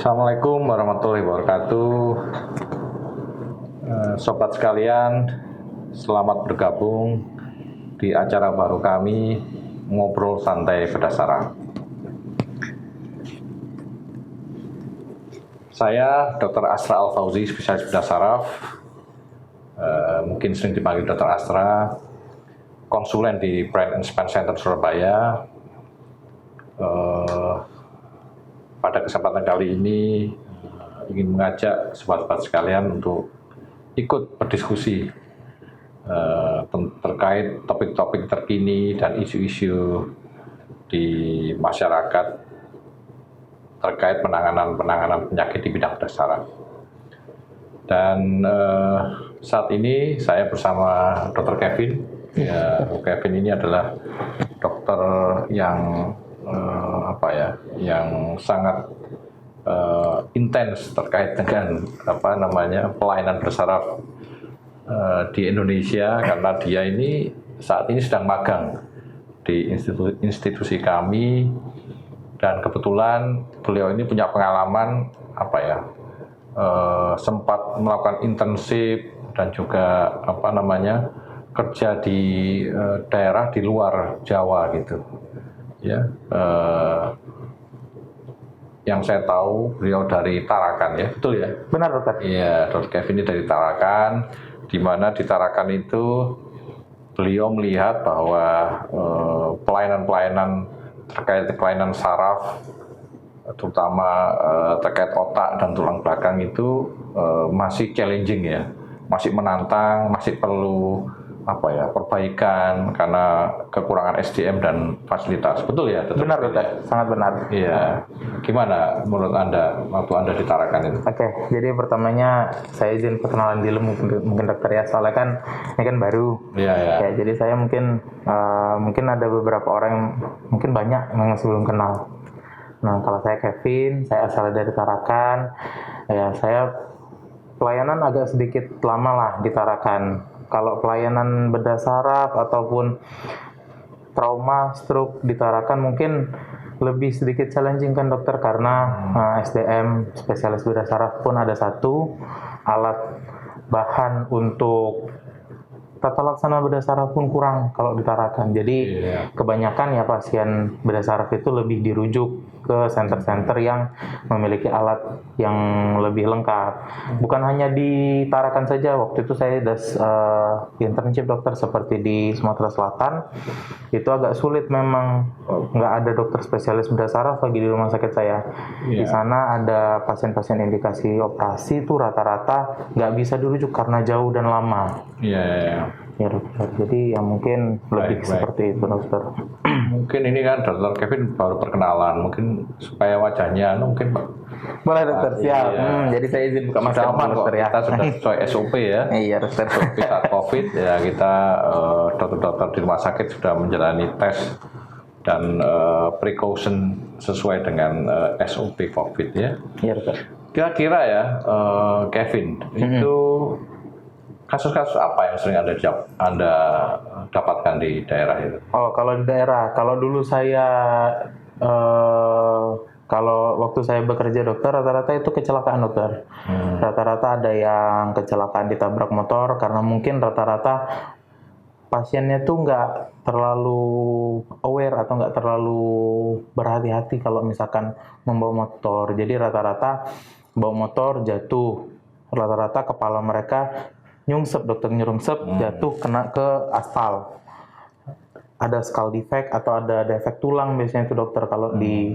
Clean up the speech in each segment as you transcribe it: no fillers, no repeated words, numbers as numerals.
Assalamualaikum warahmatullahi wabarakatuh. Sobat sekalian, selamat bergabung di acara baru kami, Ngobrol Santai Bedah Saraf. Saya Dr. Asra Al-Fauzi, spesialis bedah saraf, mungkin sering dipanggil Dr. Asra, konsulen di Brain and Spine Center Surabaya. Pada kesempatan kali ini ingin mengajak sobat-sobat sekalian untuk ikut berdiskusi terkait topik-topik terkini dan isu-isu di masyarakat terkait penanganan penyakit di bidang bedah saraf. Dan saat ini saya bersama Dr. Kevin. Kevin ini adalah dokter yang yang sangat intens terkait dengan pelayanan bedah saraf di Indonesia, karena dia ini saat ini sedang magang di institusi kami, dan kebetulan beliau ini punya pengalaman sempat melakukan intensif dan juga kerja di daerah di luar Jawa gitu. Yang saya tahu beliau dari Tarakan, ya, betul ya? Benar, dokter. Iya, Dr. Kevin ini dari Tarakan, di mana di Tarakan itu beliau melihat bahwa pelayanan terkait kelainan saraf, terutama terkait otak dan tulang belakang itu masih challenging ya, masih menantang, masih perlu perbaikan karena kekurangan SDM dan fasilitas. Betul ya? Benar, dokter. Sangat benar. Iya. Gimana menurut Anda waktu Anda di Tarakan itu? Oke, jadi pertamanya saya izin perkenalan dulu mungkin dokter ya, soalnya kan ini kan baru. Iya. Ya, jadi saya mungkin ada beberapa orang yang mungkin banyak yang masih belum kenal. Nah, kalau saya Kevin, saya asal dari Tarakan. Ya, saya pelayanan agak sedikit lama lah di Tarakan. Kalau pelayanan bedah saraf ataupun trauma, stroke di Tarakan mungkin lebih sedikit challenging kan dokter, karena SDM spesialis bedah saraf pun ada satu, alat bahan untuk tata laksana bedah saraf pun kurang kalau di Tarakan. Jadi kebanyakan ya pasien bedah saraf itu lebih dirujuk ke center-center yang memiliki alat yang lebih lengkap. Bukan hanya di Tarakan saja, waktu itu saya internship dokter seperti di Sumatera Selatan, itu agak sulit memang, nggak ada dokter spesialis bedah saraf lagi di rumah sakit saya. Di sana ada pasien-pasien indikasi operasi itu rata-rata nggak bisa dirujuk karena jauh dan lama. Ya dokter, jadi ya mungkin lebih seperti itu dokter. Mungkin ini kan Dr. Kevin baru perkenalan, mungkin supaya wajahnya mungkin Pak. Boleh dokter, siap. Jadi saya izin buka masker dokter ya. Kita sudah sesuai SOP ya. Iya dokter. SOP saat COVID ya, kita dokter-dokter di rumah sakit sudah menjalani tes dan precaution sesuai dengan SOP COVID ya. Iya dokter. Kira-kira ya Kevin, itu kasus-kasus apa yang sering Anda dapatkan di daerah itu? Oh, kalau di daerah, kalau dulu saya, kalau waktu saya bekerja dokter, rata-rata itu kecelakaan dokter. Rata-rata ada yang kecelakaan ditabrak motor, karena mungkin rata-rata pasiennya tuh nggak terlalu aware atau nggak terlalu berhati-hati kalau misalkan membawa motor. Jadi rata-rata bawa motor jatuh, rata-rata kepala mereka nyungsep, jatuh kena ke aspal. Ada skull defect atau ada defek tulang biasanya itu dokter kalau di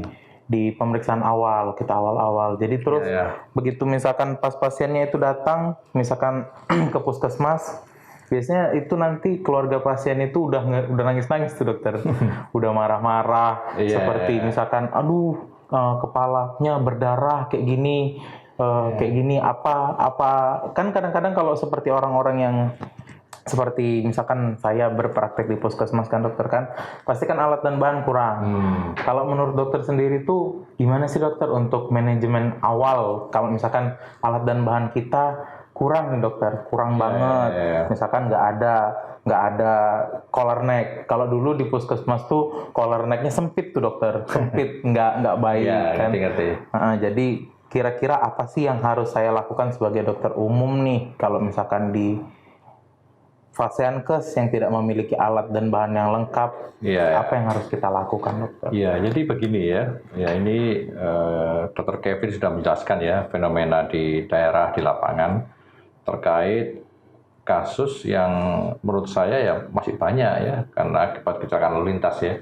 pemeriksaan awal, kita awal-awal. Jadi terus begitu misalkan pas pasiennya itu datang, misalkan ke puskesmas, biasanya itu nanti keluarga pasien itu udah nangis-nangis tuh dokter. Udah marah-marah, seperti misalkan kepalanya berdarah kayak gini. Apa kan kadang-kadang kalau seperti orang-orang yang seperti misalkan saya berpraktek di puskesmas kan dokter kan, pasti kan alat dan bahan kurang. Kalau menurut dokter sendiri tuh gimana sih dokter untuk manajemen awal kalau misalkan alat dan bahan kita kurang nih dokter, kurang banget. Misalkan nggak ada collar neck. Kalau dulu di puskesmas tuh collar necknya sempit tuh dokter, sempit, nggak baik kan. Ngerti. Jadi kira-kira apa sih yang harus saya lakukan sebagai dokter umum nih kalau misalkan di Fasiankes yang tidak memiliki alat dan bahan yang lengkap, Iya, apa yang harus kita lakukan, dokter? ya, jadi begini ya. Ya ini Dr. Kevin sudah menjelaskan ya fenomena di daerah di lapangan terkait kasus yang menurut saya ya masih banyak ya karena akibat kecelakaan lalu lintas ya.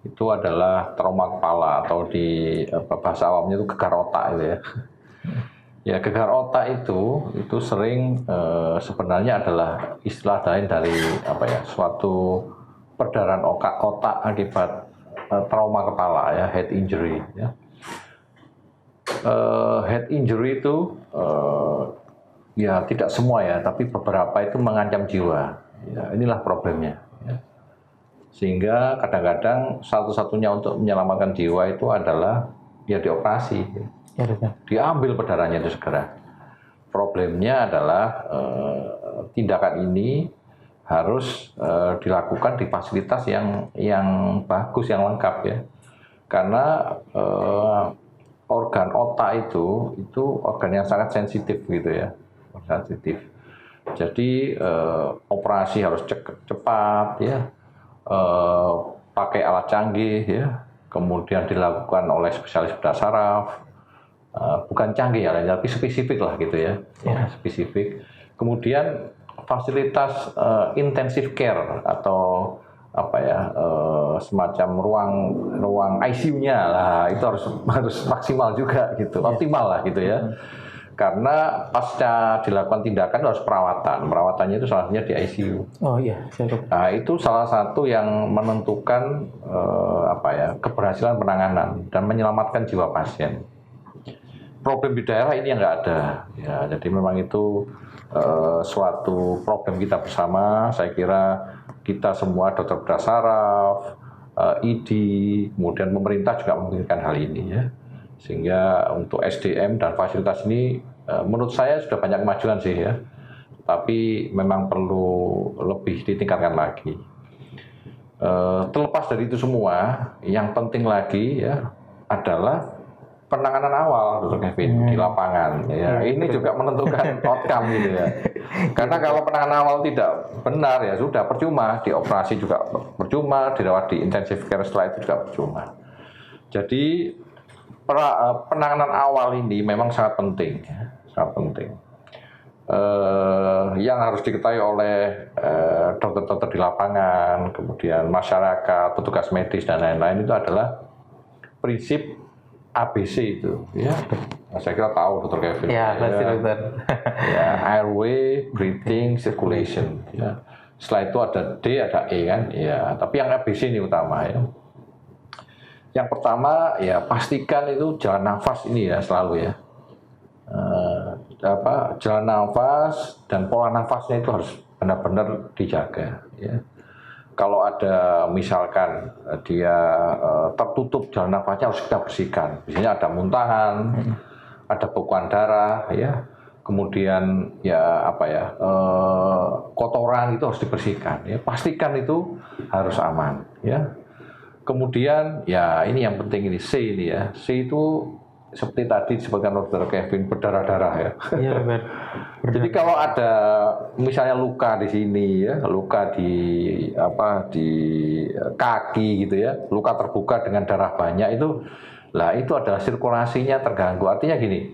Itu adalah trauma kepala atau di bahasa awamnya itu gegar otak itu ya. Ya gegar otak itu sering sebenarnya adalah istilah lain dari suatu perdarahan otak akibat trauma kepala ya, head injury ya. Head injury itu ya tidak semua ya, tapi beberapa itu mengancam jiwa. Ya, inilah problemnya. Ya. Sehingga kadang-kadang satu-satunya untuk menyelamatkan jiwa itu adalah ya dioperasi. Ya, diambil perdarahannya itu segera. Problemnya adalah tindakan ini harus dilakukan di fasilitas yang bagus, yang lengkap ya. Karena organ otak itu organ yang sangat sensitif gitu ya, sensitif. Jadi operasi harus cepat ya, pakai alat canggih ya, kemudian dilakukan oleh spesialis bedah saraf. Bukan canggih ya, tapi spesifik lah gitu ya, spesifik. Kemudian fasilitas intensive care atau semacam ruang ICU-nya lah itu harus maksimal juga gitu, optimal lah gitu ya. Karena pasca dilakukan tindakan harus perawatannya itu salah satunya di ICU. Oh iya, Nah, itu salah satu yang menentukan keberhasilan penanganan dan menyelamatkan jiwa pasien. Problem di daerah ini yang nggak ada, ya. Jadi memang itu suatu problem kita bersama. Saya kira kita semua dokter bedah saraf, ID, kemudian pemerintah juga memikirkan hal ini ya. Sehingga untuk SDM dan fasilitas ini menurut saya sudah banyak kemajuan sih ya. Tapi memang perlu lebih ditingkatkan lagi. Terlepas dari itu semua, yang penting lagi ya adalah penanganan awal, Dr. Kevin, di lapangan. Ya, ini juga menentukan outcome gitu ya. Karena kalau penanganan awal tidak benar ya sudah percuma, dioperasi juga percuma, dirawat di intensive care setelah itu juga percuma. Jadi penanganan awal ini memang sangat penting, ya, sangat penting. Yang harus diketahui oleh dokter-dokter di lapangan, kemudian masyarakat, petugas medis dan lain-lain itu adalah prinsip ABC itu, ya. Nah, saya kira tahu Dr. Kevin. Ya, pasti dokter. Ya, airway, breathing, circulation. Ya. Setelah itu ada D, ada E kan. Ya, tapi yang ABC ini utama ya. Yang pertama ya pastikan itu jalan nafas ini ya selalu ya. Jalan nafas dan pola nafasnya itu harus benar-benar dijaga. Ya. Kalau ada misalkan dia tertutup jalan nafasnya harus kita bersihkan. Biasanya ada muntahan, ada bekuan darah, ya. Kemudian kotoran itu harus dibersihkan. Ya. Pastikan itu harus aman. Ya. Kemudian ya ini yang penting ini C ini ya. C itu seperti tadi disebutkan Dr. Kevin berdarah-darah ya. Iya benar. Jadi kalau ada misalnya luka di sini ya, luka di kaki gitu ya, luka terbuka dengan darah banyak itu adalah sirkulasinya terganggu. Artinya gini,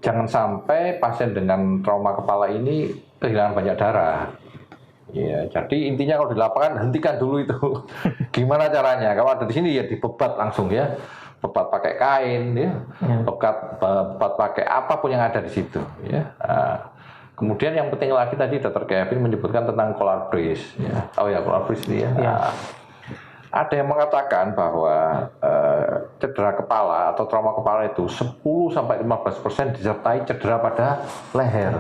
jangan sampai pasien dengan trauma kepala ini kehilangan banyak darah. Ya, jadi intinya kalau di lapangan hentikan dulu itu. Gimana caranya? Kalau ada di sini ya dibebat langsung ya. Bebat pakai kain ya. Bebat pakai apapun yang ada di situ ya. Nah, kemudian yang penting lagi tadi Dr. Kevin menyebutkan tentang collar brace ya. Oh ya, collar brace ini ya. Nah, ada yang mengatakan bahwa cedera kepala atau trauma kepala itu 10-15% disertai cedera pada leher.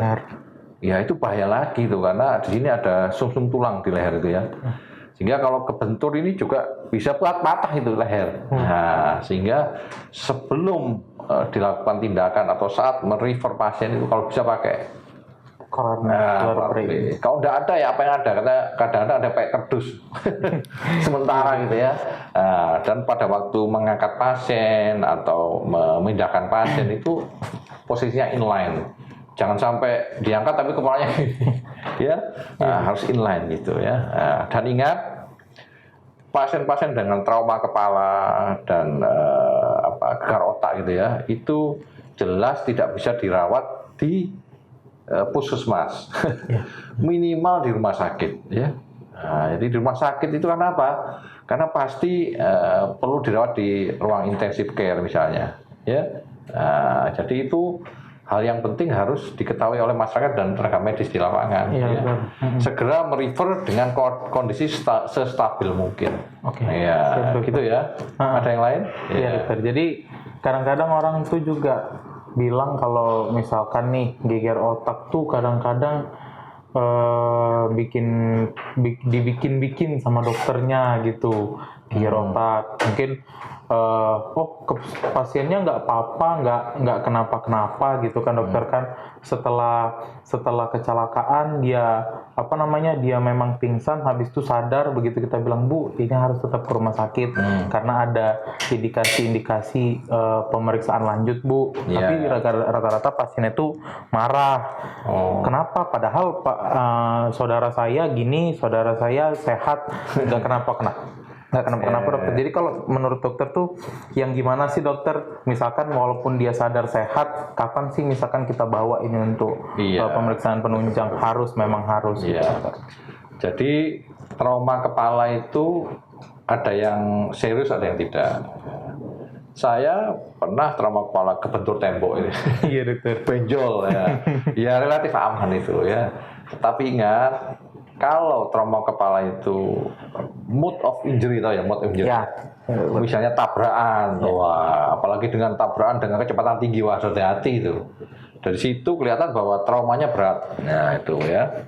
Ya itu bahaya lagi tuh karena di sini ada sumsum tulang di leher itu ya. Sehingga kalau kebentur ini juga bisa patah itu leher. Nah, sehingga sebelum dilakukan tindakan atau saat merefer pasien itu kalau bisa pakai kalau tidak ada ya apa yang ada, karena kadang-kadang ada pakai kardus sementara gitu ya. Dan pada waktu mengangkat pasien atau memindahkan pasien itu posisinya inline. Jangan sampai diangkat tapi kepalanya ya harus inline gitu ya. Dan ingat, pasien-pasien dengan trauma kepala dan gegar otak gitu ya, itu jelas tidak bisa dirawat di puskesmas, minimal di rumah sakit ya. Jadi di rumah sakit itu karena apa? Karena pasti perlu dirawat di ruang intensive care misalnya, ya. Jadi itu hal yang penting harus diketahui oleh masyarakat dan tenaga medis di lapangan. Ya. Segera merefer dengan kondisi sestabil mungkin. Oke. Ya, gitu ya. Ada yang lain? Iya, dokter. Jadi kadang-kadang orang itu juga bilang kalau misalkan nih geger otak tuh kadang-kadang dibikin sama dokternya gitu, geger otak. Mungkin pasiennya nggak apa-apa, nggak kenapa-kenapa gitu kan dokter kan. Setelah kecelakaan dia dia memang pingsan, habis itu sadar, begitu kita bilang, Bu, ini harus tetap ke rumah sakit karena ada indikasi pemeriksaan lanjut, Bu. Tapi rata-rata pasien itu marah. Kenapa? Padahal saudara saya gini, saudara saya sehat, nggak kenapa-kenapa. Nggak kenapa-kenapa dokter. Jadi kalau menurut dokter tuh yang gimana sih dokter? Misalkan walaupun dia sadar sehat, kapan sih misalkan kita bawa ini untuk pemeriksaan penunjang? Memang harus. Gitu, dokter. Jadi trauma kepala itu ada yang serius, ada yang tidak. Saya pernah trauma kepala kebentur tembok ini. Iya dokter. Benjol ya. Ya relatif aman itu ya. Tapi ingat, kalau trauma kepala itu mode of injury, tahu ya mode of injury. Ya. Misalnya tabrakan, wah, apalagi dengan tabrakan dengan kecepatan tinggi, wah hati-hati itu. Dari situ kelihatan bahwa traumanya berat. Nah itu ya.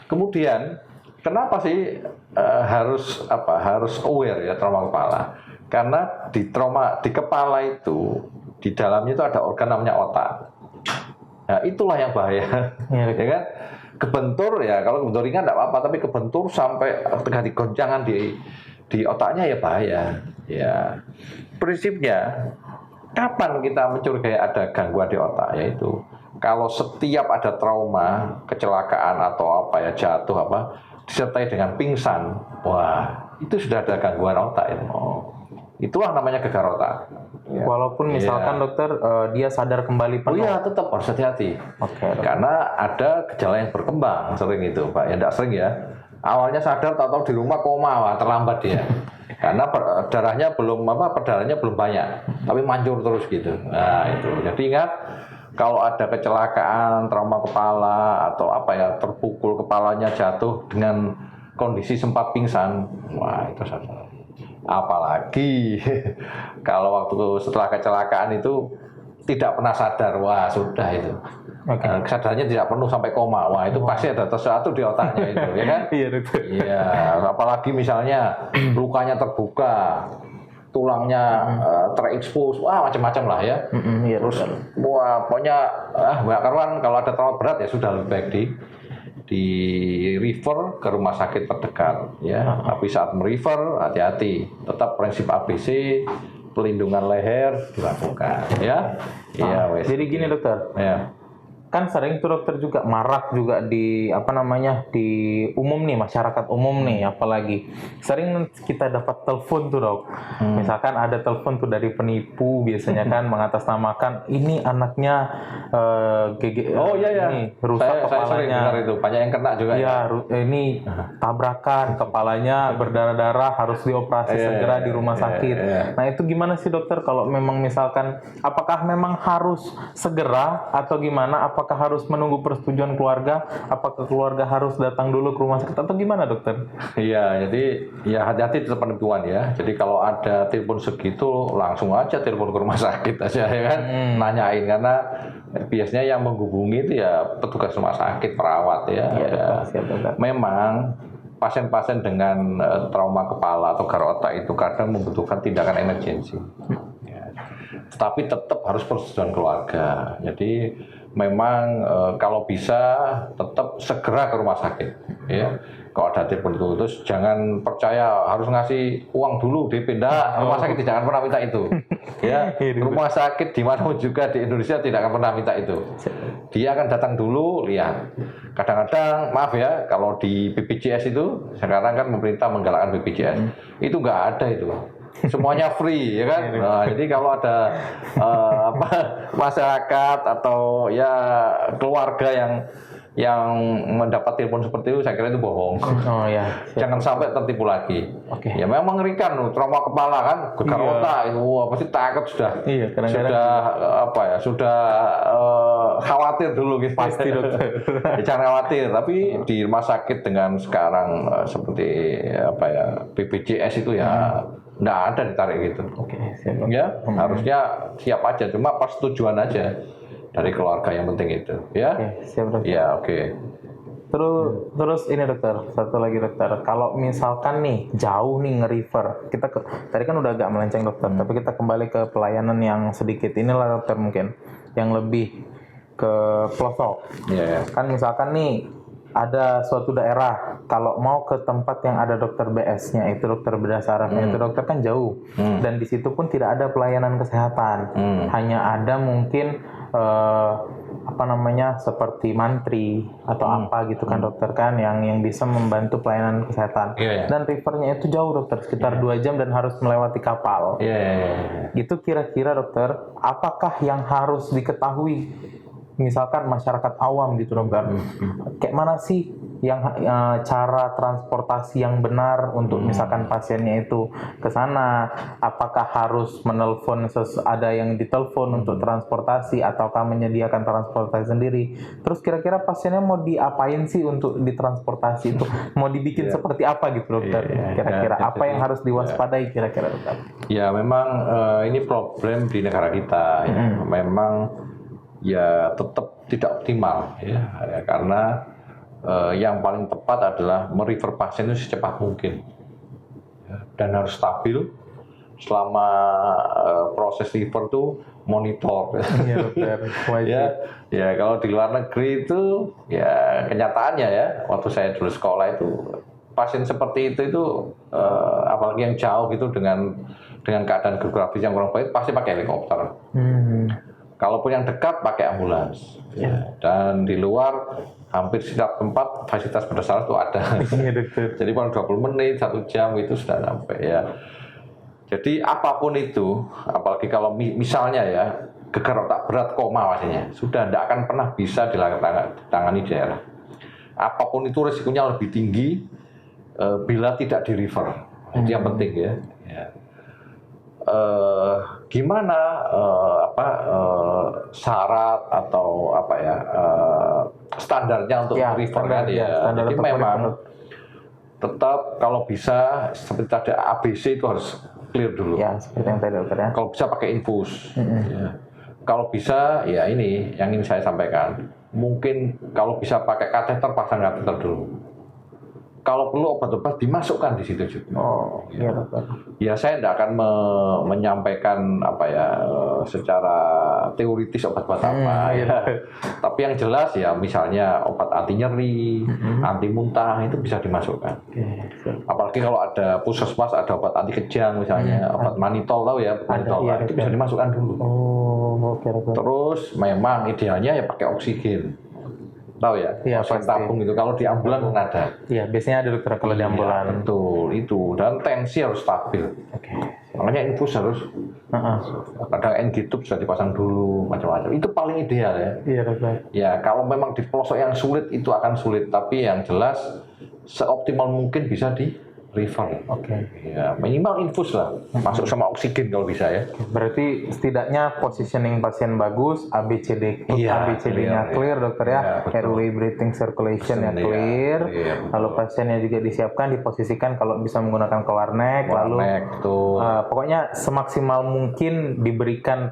Kemudian kenapa sih harus aware ya trauma kepala? Karena di kepala itu di dalamnya itu ada organ namanya otak. Nah itulah yang bahaya, ya kan? Kebentur ya, kalau kebentur ringan tidak apa-apa, tapi kebentur sampai terjadi goncangan di otaknya ya bahaya. Ya, prinsipnya kapan kita mencurigai ada gangguan di otak, yaitu kalau setiap ada trauma, kecelakaan atau jatuh disertai dengan pingsan, wah itu sudah ada gangguan otak itu. Itulah namanya gegar otak. Ya. Walaupun misalkan dokter dia sadar kembali penuh. Tetap harus hati-hati. Karena ada gejala yang berkembang sering itu, Pak. Ya tidak sering ya. Awalnya sadar, tahu-tahu di rumah koma, wah, terlambat dia. Karena perdarahannya belum banyak, tapi mancur terus gitu. Nah itu. Jadi ingat, kalau ada kecelakaan, trauma kepala atau terpukul kepalanya jatuh dengan kondisi sempat pingsan, wah itu sadar. Apalagi kalau waktu setelah kecelakaan itu tidak pernah sadar, wah sudah itu. Kesadarannya tidak penuh sampai koma, wah itu pasti ada sesuatu di otaknya itu, ya kan? Iya, apalagi misalnya lukanya terbuka, tulangnya terekspos, wah macam-macam lah ya. Terus, wah pokoknya nggak karuan, kalau ada trauma berat ya sudah lebih baik di refer ke rumah sakit terdekat ya. Tapi saat merefer hati-hati, tetap prinsip ABC, pelindungan leher dilakukan ya. Jadi gini dokter. Ya. Kan sering tuh dokter juga marak juga di di umum nih, masyarakat umum nih, apalagi sering kita dapat telepon tuh dok. Misalkan ada telepon tuh dari penipu biasanya kan mengatasnamakan ini anaknya ini rusak kepalanya. Saya sering dengar itu, banyak yang kena juga ya. Ini tabrakan, kepalanya berdarah-darah, harus dioperasi segera di rumah sakit. Nah itu gimana sih dokter kalau memang misalkan apakah memang harus segera atau gimana? Apakah harus menunggu persetujuan keluarga? Apakah keluarga harus datang dulu ke rumah sakit atau gimana dokter? Iya, jadi ya hati-hati tetap penipuan ya. Jadi kalau ada telepon segitu langsung aja telepon ke rumah sakit aja ya kan, nanyain, karena biasanya yang menghubungi itu ya petugas rumah sakit, perawat ya. Memang pasien-pasien dengan trauma kepala atau gagal otak itu kadang membutuhkan tindakan emergensi. Tapi tetap harus persetujuan keluarga. Jadi memang kalau bisa tetap segera ke rumah sakit ya. Kalau ada telepon itu, terus jangan percaya harus ngasih uang dulu DP. Rumah sakit tidak akan pernah minta itu. Ya, rumah sakit di mana juga di Indonesia tidak akan pernah minta itu. Dia akan datang dulu, lihat. Kadang-kadang, maaf ya, kalau di BPJS itu sekarang kan pemerintah menggalakkan BPJS, itu nggak ada itu. Semuanya free, ya kan? Nah, jadi kalau ada masyarakat atau ya keluarga yang mendapat telepon seperti itu, saya kira itu bohong. Oh ya. Jangan sampai tertipu lagi. Oke. Ya memang mengerikan, trauma kepala kan, gegar otak itu, pasti takut sudah. Iya, kadang-kadang sudah sudah khawatir dulu gitu. Pasti dokter. Ya, jangan khawatir, tapi di rumah sakit dengan sekarang seperti BPJS itu ya nggak ada ditarik gitu. Oke, siap. Ya, harusnya siap aja, cuma pas tujuan aja dari keluarga yang penting itu, ya. Oke, siap dokter. Ya, oke. Terus ini dokter, satu lagi dokter. Kalau misalkan nih jauh nih nge-refer, tadi kan udah agak melenceng dokter, tapi kita kembali ke pelayanan yang sedikit inilah dokter mungkin yang lebih ke pelosok. Ya. Kan misalkan nih ada suatu daerah, kalau mau ke tempat yang ada dokter BS-nya itu dokter bedah sarafnya itu dokter kan jauh, dan di situ pun tidak ada pelayanan kesehatan, hanya ada mungkin seperti mantri atau apa gitu kan dokter kan yang bisa membantu pelayanan kesehatan. Dan refernya itu jauh dokter, sekitar 2 jam dan harus melewati kapal. Itu kira-kira dokter, apakah yang harus diketahui misalkan masyarakat awam gitu dokter, kayak mana sih yang cara transportasi yang benar untuk misalkan pasiennya itu ke sana, apakah harus menelpon ada yang ditelepon untuk transportasi ataukah menyediakan transportasi sendiri, terus kira-kira pasiennya mau diapain sih untuk ditransportasi itu, mau dibikin seperti apa gitu dokter, kira-kira apa yang harus diwaspadai kira-kira dokter? Ya memang ini problem di negara kita ya. Memang ya tetap tidak optimal ya karena yang paling tepat adalah merefer pasien itu secepat mungkin ya, dan harus stabil selama proses refer itu monitor. Iya dokter. ya kalau di luar negeri itu ya kenyataannya ya waktu saya dulu sekolah itu pasien seperti itu apalagi yang jauh gitu dengan keadaan geografis yang kurang baik pasti pakai helikopter. Kalaupun yang dekat pakai ambulans. Ya. Dan di luar hampir setiap tempat fasilitas bedah saraf itu ada. Jadi paling 20 menit, 1 jam itu sudah sampai ya. Jadi apapun itu, apalagi kalau misalnya ya gegar otak berat koma maksudnya, sudah tidak akan pernah bisa ditangani di daerah. Apapun itu risikonya lebih tinggi bila tidak di refer. Itu yang penting ya. Gimana syarat atau standarnya untuk refer kan ya. Jadi memang tetap kalau bisa seperti tadi ABC itu harus clear dulu. Ya, seperti yang tadi dokter ya. Kalau bisa pakai infus. Ya. Kalau bisa ya ini yang ingin saya sampaikan. Mungkin kalau bisa pakai kateter, pasang kateter dulu. Kalau perlu obat-obat dimasukkan di situ juga. Oh, iya dokter. Ya saya tidak akan menyampaikan secara teoritis obat-obat apa ya. Tapi yang jelas ya misalnya obat anti nyeri, anti muntah itu bisa dimasukkan. Apalagi kalau ada puskesmas ada obat anti kejang misalnya, obat manitol tahu ya, manitol itu bisa dimasukkan dulu. Oh, oke. Terus memang idealnya ya pakai oksigen. Tahu ya, oksigen tabung itu kalau di ambulan nggak ada. Iya, biasanya ada dokter kalau di ambulan. Betul, itu dan tensi harus stabil. Makanya infus harus. Kadang NG tube sudah dipasang dulu macam-macam. Itu paling ideal ya. Iya dokter. Ya kalau memang di pelosok yang sulit itu akan sulit, tapi yang jelas seoptimal mungkin bisa di refer. Ya minimal infus lah, masuk sama oksigen kalau bisa ya. Berarti setidaknya positioning pasien bagus, ABCD-nya clear dokter ya. Airway breathing circulation clear. Lalu pasiennya juga disiapkan, diposisikan kalau bisa menggunakan kelarnek, lalu pokoknya semaksimal mungkin diberikan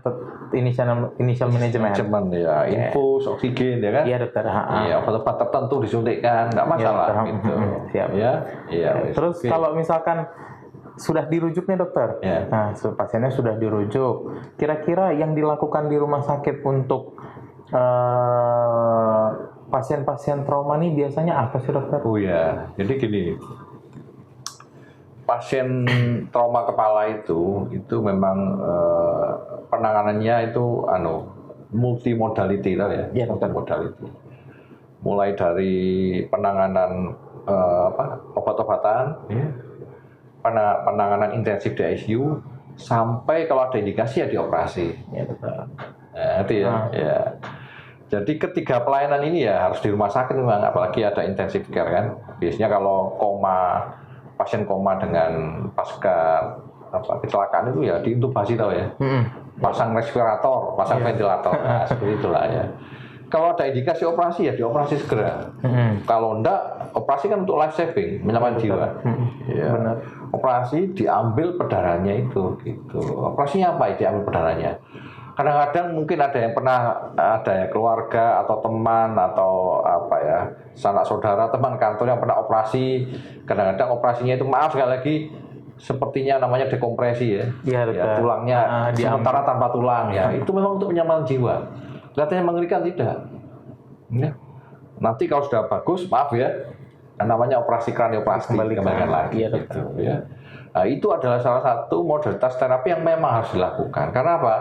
initial management ya, infus, oksigen ya kan. Iya dokter. Iya, obat-obat tertentu disuntikkan, nggak masalah gitu. Siap. Ya. Terus kalau misalkan sudah dirujuk nih dokter, nah pasiennya sudah dirujuk, kira-kira yang dilakukan di rumah sakit untuk pasien-pasien trauma ini biasanya apa sih dokter? Oh ya, jadi gini, pasien trauma kepala itu memang penanganannya itu multimodality tau ya, Iya, dokter. multimodality. Mulai dari penanganan obat-obatan, ya, penanganan intensif di ICU, sampai kalau ada indikasi ya dioperasi. Ya dokter. Nah, itu ya. Ya. Jadi ketiga pelayanan ini ya harus di rumah sakit memang, apalagi ada intensive care kan. Biasanya kalau pasien koma dengan pasca kecelakaan itu ya diintubasi tau ya. Pasang respirator, pasang ventilator. Nah, seperti itulah ya. Kalau ada indikasi operasi ya dioperasi segera. Kalau enggak, operasi kan untuk life saving, menyelamatkan jiwa. Ya. Benar. Operasi diambil perdarahannya itu gitu. Operasinya apa ya diambil perdarahannya? Kadang-kadang mungkin ada yang pernah ada ya keluarga atau teman atau sanak saudara, teman kantor yang pernah operasi. Kadang-kadang operasinya itu maaf sekali lagi sepertinya namanya dekompresi ya. Iya, Ya, tulangnya sementara tanpa tulang ya. Itu memang untuk menyelamatkan jiwa. Kelihatannya mengerikan tidak? Ya. Nanti kalau sudah bagus, maaf ya, namanya operasi kranioplasti, kembalikan lagi. Iya, gitu, ya. Nah, itu adalah salah satu modalitas terapi yang memang harus dilakukan. Karena apa?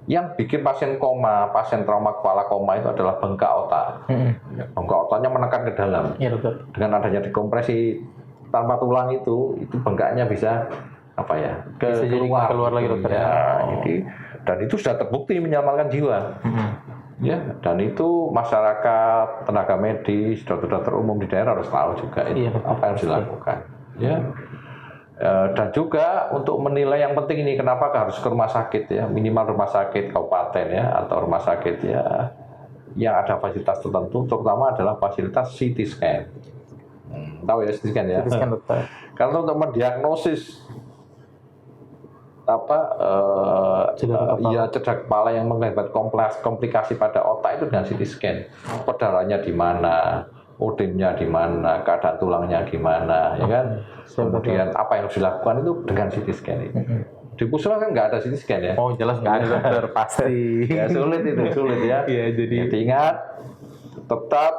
Yang bikin pasien koma, pasien trauma kepala koma itu adalah bengkak otak. Ya, bengkak otaknya menekan ke dalam. Iya dokter. Dengan adanya dekompresi tanpa tulang itu bengkaknya bisa keluar lagi dokter. Ya, jadi, dan itu sudah terbukti menyelamatkan jiwa. Ya, dan itu masyarakat, tenaga medis, dokter-dokter umum di daerah harus tahu juga itu apa yang harus dilakukan. Ya. Dan juga untuk menilai yang penting ini kenapa harus ke rumah sakit ya, minimal rumah sakit kabupaten ya atau rumah sakit ya yang ada fasilitas tertentu, terutama adalah fasilitas CT scan. Tahu ya CT scan ya? CT scan dokter. Karena untuk mendiagnosis cedera kepala yang mengakibatkan komplikasi pada otak itu dengan CT scan. Perdarahannya di mana, odemnya di mana, keadaan tulangnya gimana, ya kan? Kemudian apa yang harus dilakukan itu dengan CT scan itu. Di Puskesmas kan nggak ada CT scan ya? Oh jelas nggak ada dokter pasti. Ya sulit ya. Iya jadi ingat tetap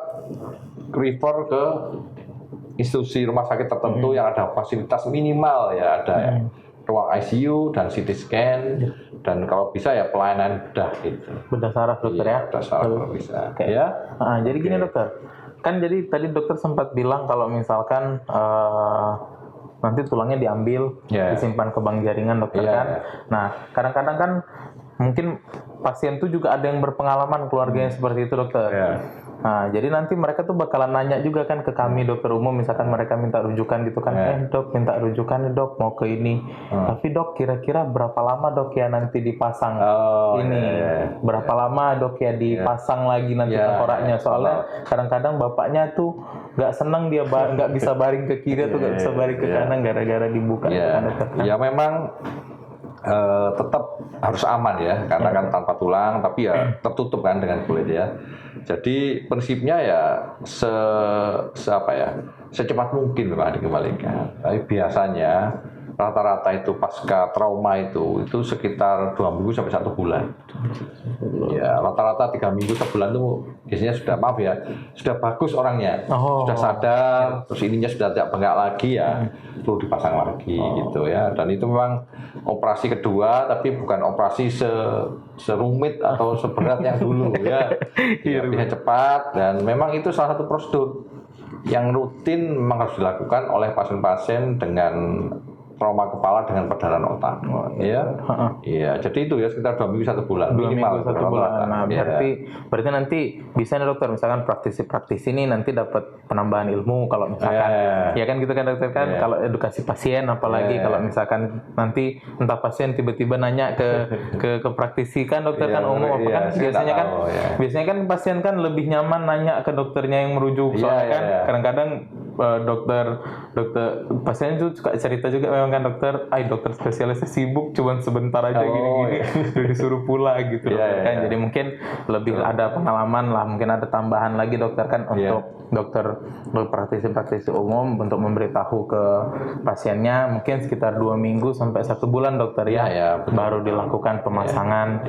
refer ke institusi rumah sakit tertentu yang ada fasilitas minimal ya ada ruang ICU dan CT scan dan kalau bisa ya pelayanan bedah gitu. Bedah saraf dokter ya. Bedah saraf kalau bisa. Ya. Jadi gini dokter, kan jadi tadi dokter sempat bilang kalau misalkan nanti tulangnya diambil, disimpan ke bank jaringan dokter kan. Nah kadang-kadang kan mungkin pasien tuh juga ada yang berpengalaman keluarganya seperti itu dokter. Nah, jadi nanti mereka tuh bakalan nanya juga kan ke kami dokter umum, misalkan mereka minta rujukan gitu kan, dok minta rujukan nih dok mau ke ini. Tapi dok kira-kira berapa lama dok ya nanti dipasang berapa lama dok ya dipasang lagi nanti tengkoraknya. Soalnya kadang-kadang bapaknya tuh nggak seneng dia nggak bisa baring ke kiri atau nggak bisa baring ke kanan gara-gara dibuka. Ya memang tetap harus aman ya karena kan tanpa tulang tapi ya tertutup kan dengan kulit ya. Jadi prinsipnya ya secepat mungkin memang dikembalikan. Tapi biasanya rata-rata itu pasca trauma itu sekitar 2 minggu sampai 1 bulan. Ya rata-rata 3 minggu sebulan itu biasanya sudah sudah bagus orangnya, sudah sadar, terus ininya sudah tidak bengkak lagi ya perlu dipasang lagi gitu ya. Dan itu memang operasi kedua tapi bukan operasi serumit atau seberat yang dulu ya. Bisa cepat dan memang itu salah satu prosedur yang rutin memang harus dilakukan oleh pasien-pasien dengan trauma kepala dengan perdarahan otak. Iya, jadi itu ya sekitar 2 minggu 1 bulan. 2 minggu 1 bulan. Nah, berarti nanti bisa nih dokter, misalkan praktisi ini nanti dapat penambahan ilmu kalau misalkan, ya kan gitu kan dokter kan, kalau edukasi pasien apalagi kalau misalkan nanti entah pasien tiba-tiba nanya ke praktisi kan dokter kan umum apa kan biasanya kan pasien kan lebih nyaman nanya ke dokternya yang merujuk soalnya kan kadang-kadang dokter pasien itu suka cerita juga memang kan dokter spesialisnya sibuk cuman sebentar aja gini-gini udah disuruh pula gitu dokter kan. Jadi mungkin lebih ada pengalaman lah, mungkin ada tambahan lagi dokter kan untuk dokter praktisi umum untuk memberitahu ke pasiennya mungkin sekitar 2 minggu sampai 1 bulan dokter baru dilakukan pemasangan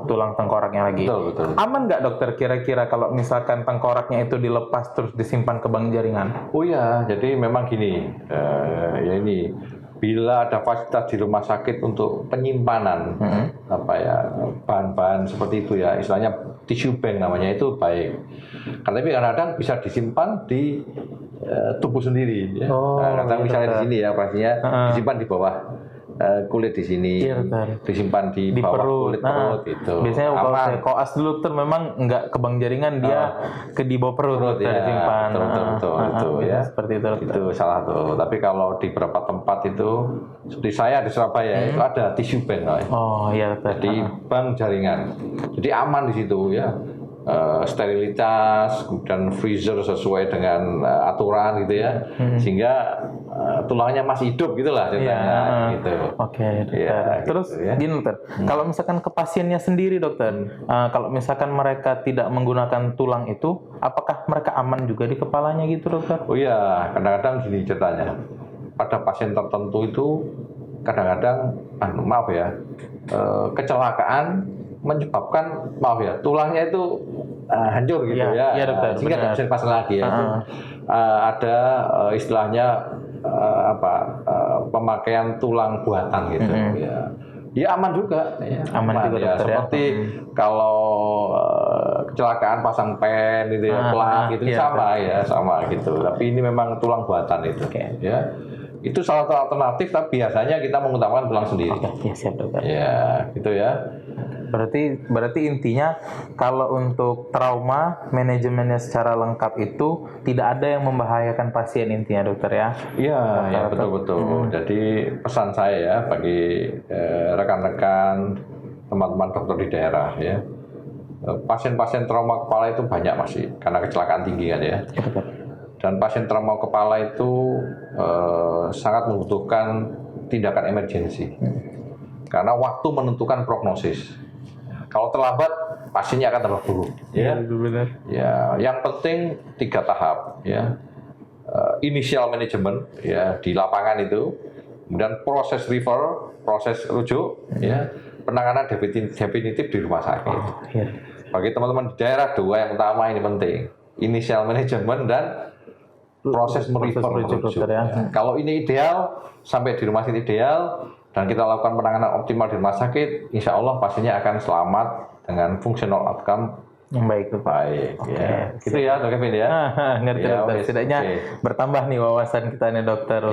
tulang tengkoraknya lagi. Betul. Aman nggak dokter kira-kira kalau misalkan tengkoraknya itu dilepas terus disimpan ke bank jaringan? Oh ya, jadi memang gini, bila ada fasilitas di rumah sakit untuk penyimpanan bahan-bahan seperti itu ya, istilahnya tissue bank namanya, itu baik. Karena tapi kadang-kadang bisa disimpan di tubuh sendiri. Ya. Kadang misalnya di sini ya, pastinya disimpan di bawah kulit di sini, disimpan di bawah kulit perut itu. Biasanya kalau saya koas dulu tuh memang nggak ke bank jaringan, dia ke di bawah perut disimpan. Betul itu ya. Seperti itu. Itu salah satu. Tapi kalau di beberapa tempat itu, seperti saya di Surabaya itu ada tissue bank. Oh iya. Jadi bank jaringan. Jadi aman di situ ya. Sterilitas, kemudian freezer sesuai dengan aturan gitu ya, sehingga tulangnya masih hidup gitulah ceritanya. Gitu. Oke, dokter. Terus gini dokter, kalau misalkan ke pasiennya sendiri dokter, kalau misalkan mereka tidak menggunakan tulang itu, apakah mereka aman juga di kepalanya gitu dokter? Oh iya, kadang-kadang gini ceritanya, pada pasien tertentu itu kadang-kadang kecelakaan menyebabkan tulangnya itu hancur gitu dokter, sehingga tidak bisa dipasang lagi ya. Ada istilahnya pemakaian tulang buatan gitu ya aman juga aman juga dokter, seperti kalau kecelakaan pasang pen gitu ya, plak itu sama gitu, tapi ini memang tulang buatan itu ya. Itu salah satu alternatif, tapi biasanya kita mengutamakan tulang sendiri. Oke, siap dokter. Ya, gitu ya. Berarti intinya kalau untuk trauma manajemennya secara lengkap itu tidak ada yang membahayakan pasien intinya dokter ya. Iya, betul. Jadi pesan saya ya bagi rekan-rekan teman-teman dokter di daerah ya. Pasien-pasien trauma kepala itu banyak masih karena kecelakaan tinggi kan ya. Dan pasien trauma kepala itu sangat membutuhkan tindakan emergensi. Karena waktu menentukan prognosis. Kalau terlambat, pasiennya akan tambah buruk. Ya, benar. Ya, yang penting 3 tahap. Ya, initial management ya di lapangan itu, kemudian proses refer, proses rujuk, ya, penanganan definitif di rumah sakit. Bagi teman-teman di daerah, 2 yang utama ini penting, initial management dan proses merujuk. Ya. Kalau ini ideal, sampai di rumah sakit ideal, dan kita lakukan penanganan optimal di rumah sakit, insya Allah pasiennya akan selamat dengan functional outcome yang baik. Gitu ya Dok Kevin ya. Ngerti dokter. Setidaknya bertambah nih wawasan kita nih dokter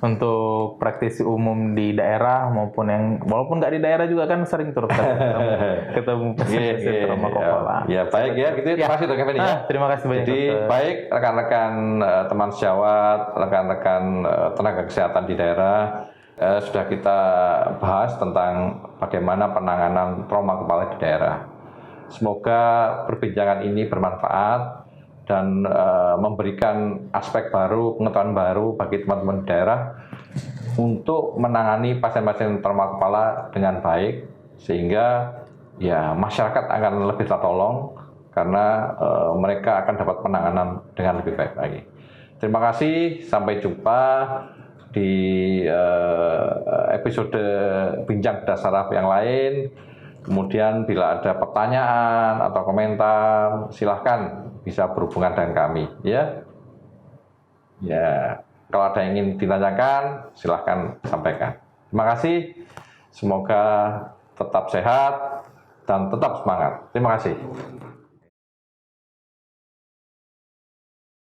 untuk praktisi umum di daerah walaupun nggak di daerah juga kan sering terus ketemu pasien trauma kepala. Ya baik ya, gitu. Terima kasih Dok Kevin ya. Terima kasih banyak. Jadi baik rekan-rekan teman sejawat, rekan-rekan tenaga kesehatan di daerah. Sudah kita bahas tentang bagaimana penanganan trauma kepala di daerah. Semoga perbincangan ini bermanfaat dan memberikan aspek baru, pengetahuan baru bagi teman-teman di daerah untuk menangani pasien-pasien trauma kepala dengan baik, sehingga ya masyarakat akan lebih tertolong karena mereka akan dapat penanganan dengan lebih baik lagi. Terima kasih, sampai jumpa di episode Bincang Bedah Saraf yang lain. Kemudian bila ada pertanyaan atau komentar, silahkan bisa berhubungan dengan kami ya. Kalau ada yang ingin ditanyakan, silahkan sampaikan. Terima kasih, semoga tetap sehat dan tetap semangat. Terima kasih.